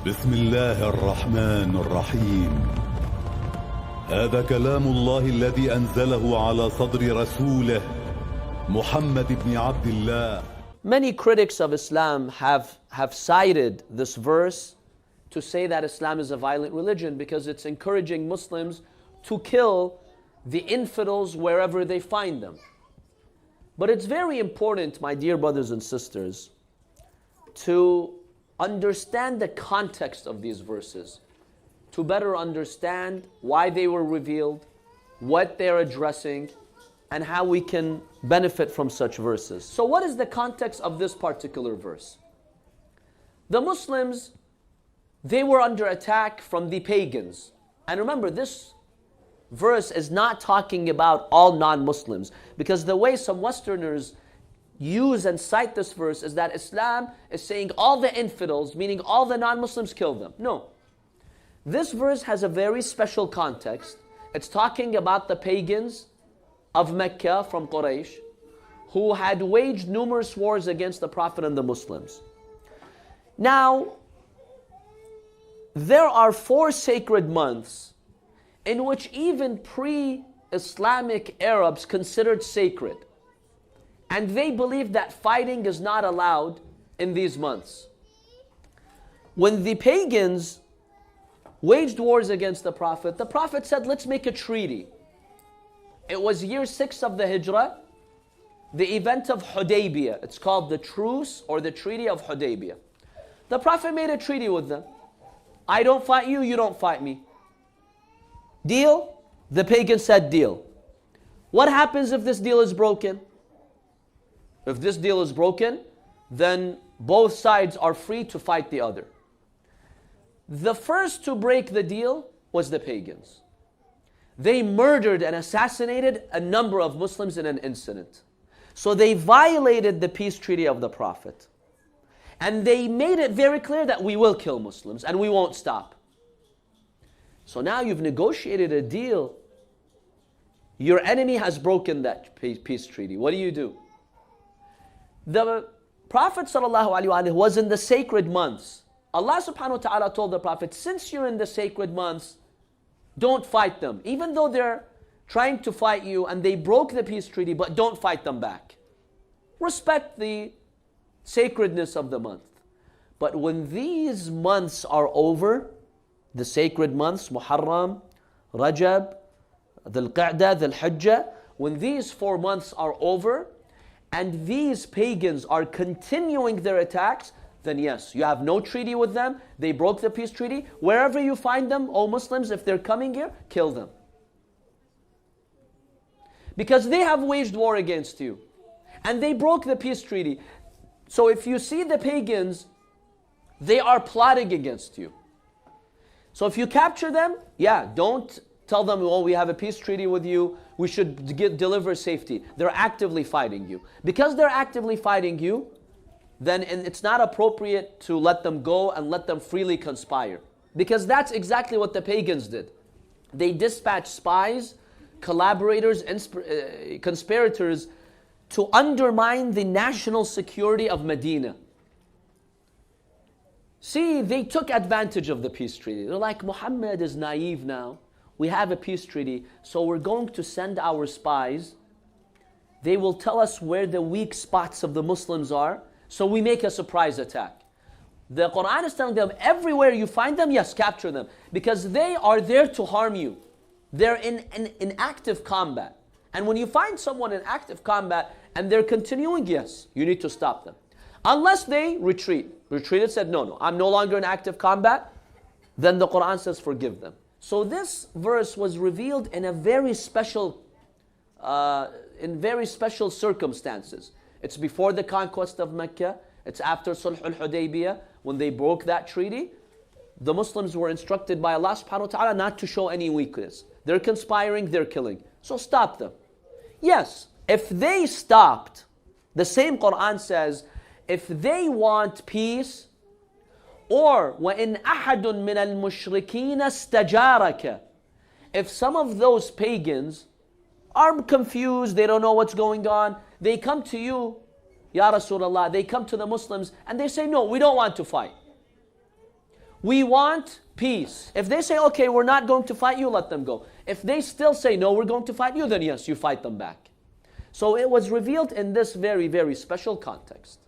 بسم الله الرحمن الرحيم. هذا كلام الله الذي أنزله على صدر رسوله محمد بن عبد الله. Many critics of Islam have cited this verse to say that Islam is a violent religion because it's encouraging Muslims to kill the infidels wherever they find them. But it's very important, my dear brothers and sisters, to understand the context of these verses, to better understand why they were revealed, what they're addressing, and how we can benefit from such verses. So what is the context of this particular verse? The Muslims, they were under attack from the pagans. And remember, this verse is not talking about all non-Muslims, because the way some Westerners use and cite this verse is that Islam is saying all the infidels, meaning all the non-Muslims, kill them. No. This verse has a very special context. It's talking about the pagans of Mecca from Quraysh who had waged numerous wars against the Prophet and the Muslims. Now, there are 4 sacred months in which even pre-Islamic Arabs considered sacred. And they believed that fighting is not allowed in these months. When the pagans waged wars against the Prophet said, let's make a treaty. It was year 6 of the Hijrah, the event of Hudaybiyah. It's called the truce or the treaty of Hudaybiyah. The Prophet made a treaty with them. I don't fight you, you don't fight me. Deal? The pagans said deal. What happens if this deal is broken? If this deal is broken, then both sides are free to fight the other. The first to break the deal was the pagans. They murdered and assassinated a number of Muslims in an incident. So they violated the peace treaty of the Prophet. And they made it very clear that we will kill Muslims and we won't stop. So now you've negotiated a deal. Your enemy has broken that peace treaty. What do? The Prophet ﷺ was in the sacred months. Allah subhanahu wa ta'ala told the Prophet, since you're in the sacred months, don't fight them. Even though they're trying to fight you and they broke the peace treaty, but don't fight them back. Respect the sacredness of the month. But when these months are over, the sacred months, Muharram, Rajab, Dhul Qa'dah, Dhul Hijjah, when these 4 months are over, and these pagans are continuing their attacks, then yes, you have no treaty with them. They broke the peace treaty. Wherever you find them, O Muslims, if they're coming here, kill them. Because they have waged war against you. And they broke the peace treaty. So if you see the pagans, they are plotting against you. So if you capture them, don't tell them, oh, we have a peace treaty with you, we should deliver safety. They're actively fighting you. Because they're actively fighting you, then it's not appropriate to let them go and let them freely conspire. Because that's exactly what the pagans did. They dispatched spies, collaborators, conspirators to undermine the national security of Medina. See, they took advantage of the peace treaty. They're like, Muhammad is naive now. We have a peace treaty, so we're going to send our spies. They will tell us where the weak spots of the Muslims are, so we make a surprise attack. The Quran is telling them, everywhere you find them, yes, capture them. Because they are there to harm you. They're in active combat. And when you find someone in active combat and they're continuing, yes, you need to stop them. Unless they retreated, said, no, I'm no longer in active combat, then the Quran says, forgive them. So this verse was revealed in a very special, circumstances. It's before the conquest of Mecca. It's after Sulh al-Hudaybiyah, when they broke that treaty. The Muslims were instructed by Allah subhanahu wa ta'ala not to show any weakness. They're conspiring, they're killing. So stop them. Yes, if they stopped, the same Quran says, if they want peace, or وَإِنْ أَحَدٌ مِّنَ الْمُشْرِكِينَ اسْتَجَارَكَ, if some of those pagans are confused, they don't know what's going on, they come to you, Ya Rasulullah, they come to the Muslims and they say, no, we don't want to fight. We want peace. If they say, okay, we're not going to fight you, let them go. If they still say, no, we're going to fight you, then yes, you fight them back. So it was revealed in this very, very special context.